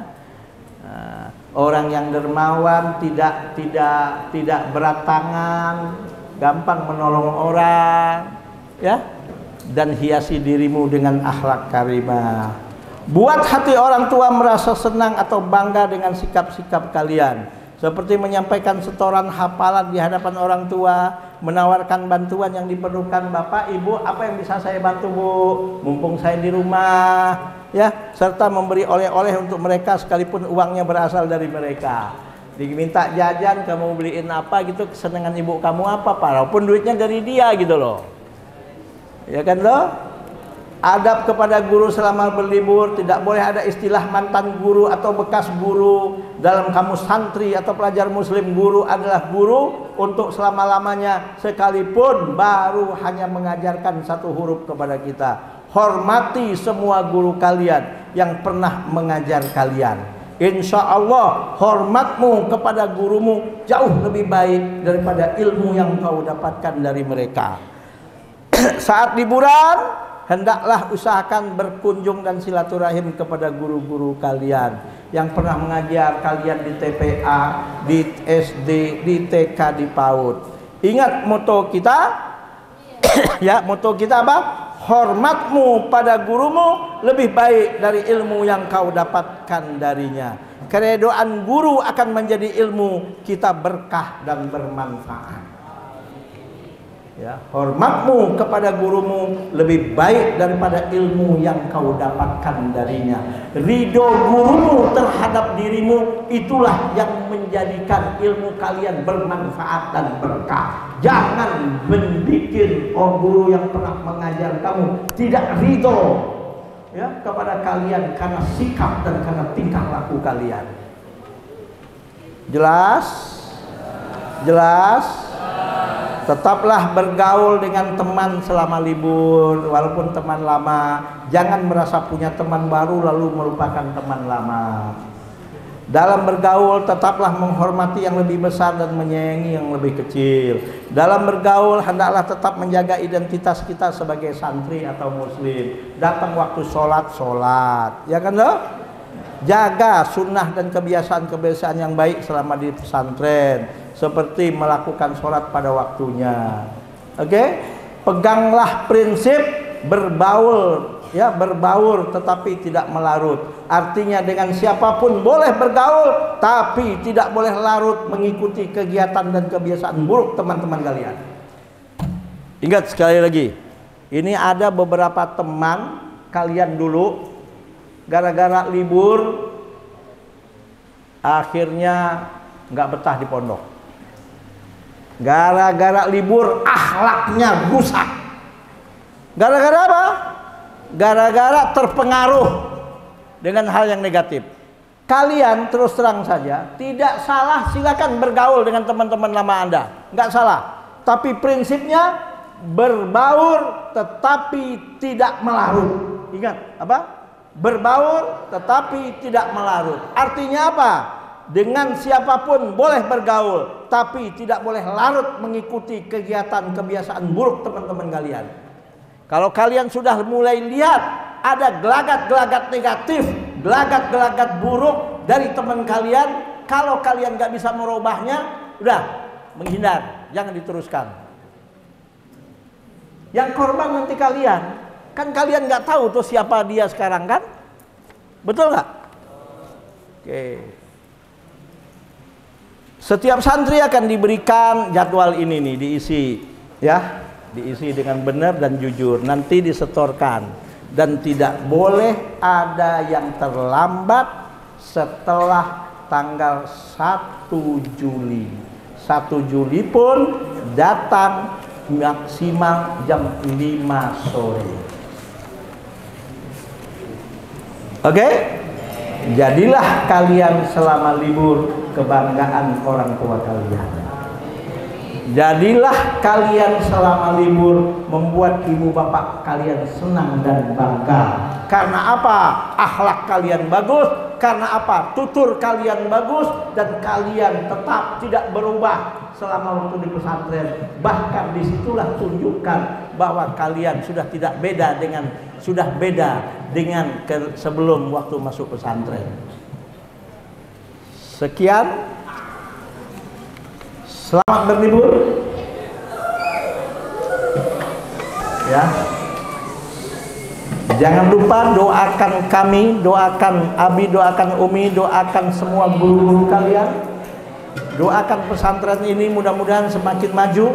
orang yang dermawan, tidak berat tangan, gampang menolong orang, ya, dan hiasi dirimu dengan akhlak karimah. Buat hati orang tua merasa senang atau bangga dengan sikap-sikap kalian, seperti menyampaikan setoran hafalan di hadapan orang tua, menawarkan bantuan yang diperlukan. Bapak, Ibu, apa yang bisa saya bantu, Bu? Mumpung saya di rumah, ya, serta memberi oleh-oleh untuk mereka sekalipun uangnya berasal dari mereka. Diminta jajan, kamu beliin apa gitu, kesenangan ibu kamu apa, walaupun duitnya dari dia gitu loh. Ya kan loh? Adab kepada guru selama berlibur, tidak boleh ada istilah mantan guru atau bekas guru. Dalam kamus santri atau pelajar muslim, guru adalah guru untuk selama-lamanya, sekalipun baru hanya mengajarkan satu huruf kepada kita. Hormati semua guru kalian yang pernah mengajar kalian. Insya Allah hormatmu kepada gurumu jauh lebih baik daripada ilmu yang kau dapatkan dari mereka. Saat liburan, hendaklah usahakan berkunjung dan silaturahim kepada guru-guru kalian yang pernah mengajar kalian di TPA, di SD, di TK, di PAUD. Ingat moto kita, ya, moto kita apa? Hormatmu pada gurumu lebih baik dari ilmu yang kau dapatkan darinya. Keredoan guru akan menjadi ilmu kita berkah dan bermanfaat. Ya, hormatmu kepada gurumu lebih baik daripada ilmu yang kau dapatkan darinya. Ridho gurumu terhadap dirimu, itulah yang menjadikan ilmu kalian bermanfaat dan berkah. Jangan membuat guru yang pernah mengajar kamu tidak ridho, ya, kepada kalian karena sikap dan karena tingkah laku kalian. Jelas? Jelas? Tetaplah bergaul dengan teman selama libur, walaupun teman lama. Jangan merasa punya teman baru lalu melupakan teman lama. Dalam bergaul tetaplah menghormati yang lebih besar dan menyayangi yang lebih kecil. Dalam bergaul hendaklah tetap menjaga identitas kita sebagai santri atau muslim. Datang waktu sholat, ya kan loh? Jaga sunnah dan kebiasaan-kebiasaan yang baik selama di pesantren, seperti melakukan sholat pada waktunya. Oke? Peganglah prinsip berbaur, ya, berbaur tetapi tidak melarut. Artinya dengan siapapun boleh bergaul, tapi tidak boleh larut mengikuti kegiatan dan kebiasaan buruk teman-teman kalian. Ingat sekali lagi, ini ada beberapa teman kalian dulu, gara-gara libur akhirnya nggak betah di pondok. Gara-gara libur akhlaknya rusak. Gara-gara apa? Gara-gara terpengaruh dengan hal yang negatif. Kalian terus terang saja, tidak salah, silakan bergaul dengan teman-teman lama Anda, nggak salah. Tapi prinsipnya berbaur tetapi tidak melarut. Ingat apa? Berbaur tetapi tidak melarut. Artinya apa? Dengan siapapun boleh bergaul, tapi tidak boleh larut mengikuti kegiatan kebiasaan buruk teman-teman kalian. Kalau kalian sudah mulai lihat ada gelagat-gelagat negatif, gelagat-gelagat buruk dari teman kalian, kalau kalian nggak bisa merubahnya, udah menghindar, jangan diteruskan. Yang korban nanti kalian. Kan kalian nggak tahu tuh siapa dia sekarang kan? Betul nggak? Oke. Setiap santri akan diberikan jadwal ini nih, diisi, ya, diisi dengan benar dan jujur. Nanti disetorkan dan tidak boleh ada yang terlambat setelah tanggal 1 Juli. 1 Juli pun datang maksimal jam 5 sore. Oke? Jadilah kalian selama libur kebanggaan orang tua kalian. Jadilah kalian selama libur membuat ibu bapak kalian senang dan bangga. Karena apa? Akhlak kalian bagus. Karena apa? Tutur kalian bagus. Dan kalian tetap tidak berubah selama waktu di pesantren. Bahkan disitulah tunjukkan bahwa kalian sudah tidak beda dengan sebelum waktu masuk pesantren. Sekian. Selamat berlibur. Ya. Jangan lupa doakan kami, doakan Abi, doakan Umi, doakan semua guru-guru kalian. Doakan pesantren ini mudah-mudahan semakin maju.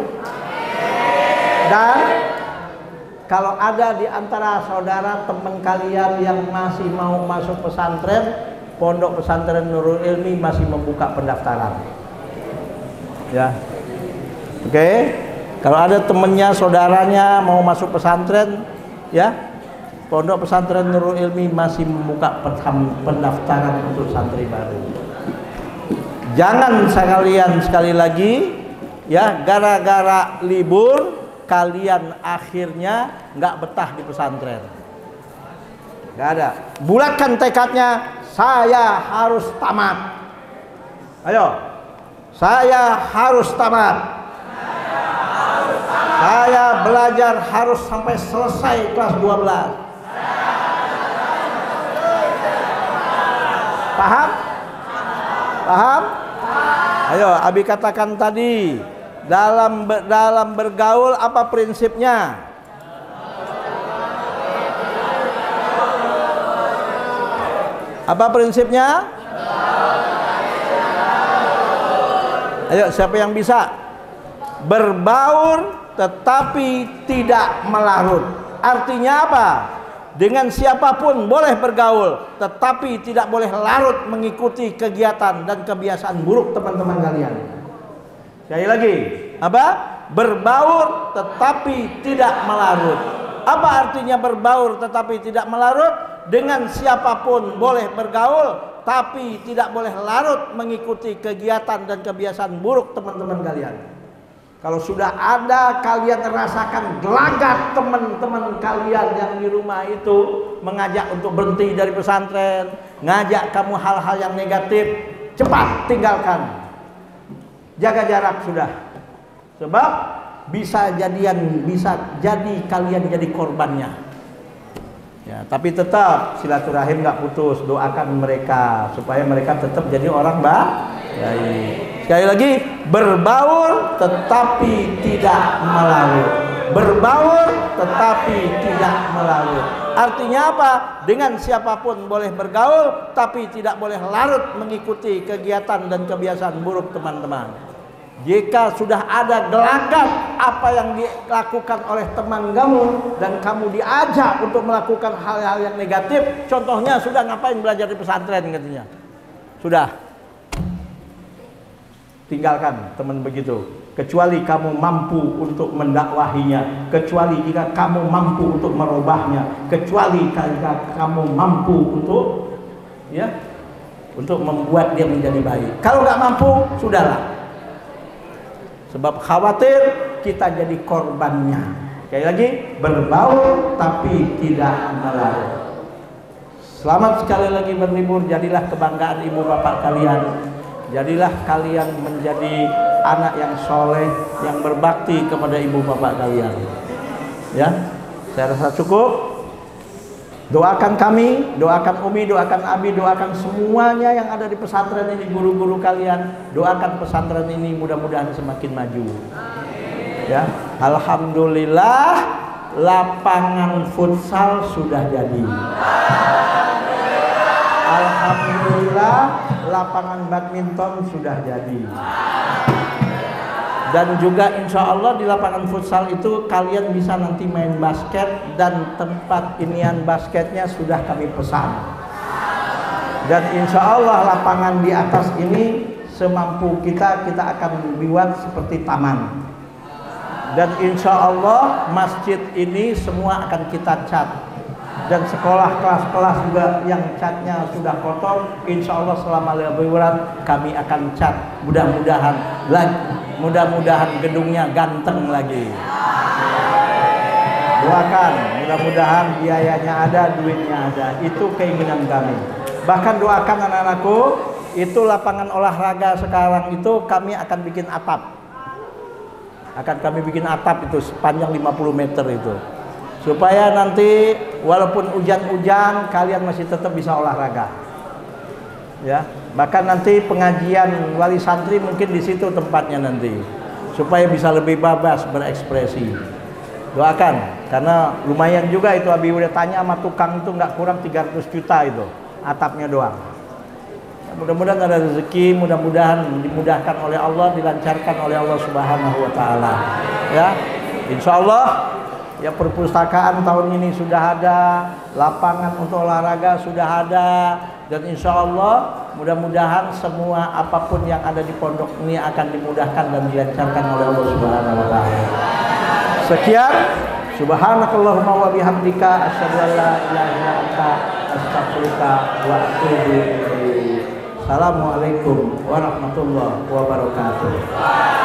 Dan kalau ada di antara saudara teman kalian yang masih mau masuk pesantren, Pondok Pesantren Nurul Ilmi masih membuka pendaftaran. Ya, oke. Kalau ada temennya, saudaranya mau masuk pesantren, ya, Pondok Pesantren Nurul Ilmi masih membuka pendaftaran untuk santri baru. Jangan sekali lagi, ya, gara-gara libur kalian akhirnya nggak betah di pesantren. Nggak ada. Bulatkan tekadnya, saya harus tamat. Ayo. Saya harus tamat. Saya belajar harus sampai selesai kelas 12. Paham? Paham? Ayo, Abi katakan tadi, dalam bergaul apa prinsipnya? Apa prinsipnya? Ayo, siapa yang bisa? Berbaur tetapi tidak melarut. Artinya apa? Dengan siapapun boleh bergaul, tetapi tidak boleh larut mengikuti kegiatan dan kebiasaan buruk teman-teman kalian. Sekali lagi, apa? Berbaur tetapi tidak melarut. Apa artinya berbaur tetapi tidak melarut? Dengan siapapun boleh bergaul, tapi tidak boleh larut mengikuti kegiatan dan kebiasaan buruk teman-teman kalian. Kalau sudah ada kalian rasakan gelagat teman-teman kalian yang di rumah itu mengajak untuk berhenti dari pesantren, ngajak kamu hal-hal yang negatif, cepat tinggalkan. Jaga jarak sudah. Sebab bisa jadi kalian jadi korbannya. Ya, tapi tetap silaturahim nggak putus, doakan mereka supaya mereka tetap jadi orang baik. Sekali lagi, berbaur tetapi tidak melarut. Berbaur tetapi tidak melarut. Artinya apa? Dengan siapapun boleh bergaul, tapi tidak boleh larut mengikuti kegiatan dan kebiasaan buruk teman-teman. Jika sudah ada gelagat apa yang dilakukan oleh teman kamu dan kamu diajak untuk melakukan hal-hal yang negatif, contohnya sudah ngapain belajar di pesantren katanya, sudah tinggalkan teman begitu. Kecuali kamu mampu untuk mendakwahinya, kecuali jika kamu mampu untuk merubahnya, kecuali jika kamu mampu untuk membuat dia menjadi baik. Kalau nggak mampu, sudahlah. Sebab khawatir kita jadi korbannya. Sekali lagi, berbaur tapi tidak melarut. Selamat sekali lagi berlibur. Jadilah kebanggaan ibu bapak kalian. Jadilah kalian menjadi anak yang soleh, yang berbakti kepada ibu bapak kalian. Ya, saya rasa cukup. Doakan kami, doakan Umi, doakan Abi, doakan semuanya yang ada di pesantren ini, guru-guru kalian. Doakan pesantren ini mudah-mudahan semakin maju. Ya, alhamdulillah lapangan futsal sudah jadi. Alhamdulillah lapangan badminton sudah jadi. Dan juga insya Allah di lapangan futsal itu kalian bisa nanti main basket, dan tempat inian basketnya sudah kami pesan. Dan insya Allah lapangan di atas ini semampu kita akan buat seperti taman. Dan insya Allah masjid ini semua akan kita cat. Dan sekolah kelas-kelas juga yang catnya sudah kotor, insya Allah selama liburan kami akan cat. Mudah-mudahan mudah-mudahan gedungnya ganteng lagi. Doakan, mudah-mudahan biayanya ada, duitnya ada. Itu keinginan kami. Bahkan doakan anak-anakku, itu lapangan olahraga sekarang itu kami akan bikin atap. Akan kami bikin atap itu sepanjang 50 meter itu. Supaya nanti walaupun hujan-hujan kalian masih tetap bisa olahraga. Ya, bahkan nanti pengajian wali santri mungkin di situ tempatnya nanti. Supaya bisa lebih bebas berekspresi. Doakan, karena lumayan juga itu. Abi udah tanya sama tukang itu nggak kurang 300 juta itu atapnya doang. Ya, mudah-mudahan ada rezeki, mudah-mudahan dimudahkan oleh Allah, dilancarkan oleh Allah Subhanahu wa taala. Ya. Insya Allah ya perpustakaan tahun ini sudah ada, lapangan untuk olahraga sudah ada, dan insya Allah mudah-mudahan semua apapun yang ada di pondok ini akan dimudahkan dan dilancarkan oleh Allah Subhanahu wa taala. Sekian, subhanakallahumma wa bihamdika asyhadu an la ilaha illa anta astaghfiruka wa atubu ilaik. Assalamualaikum warahmatullahi wabarakatuh.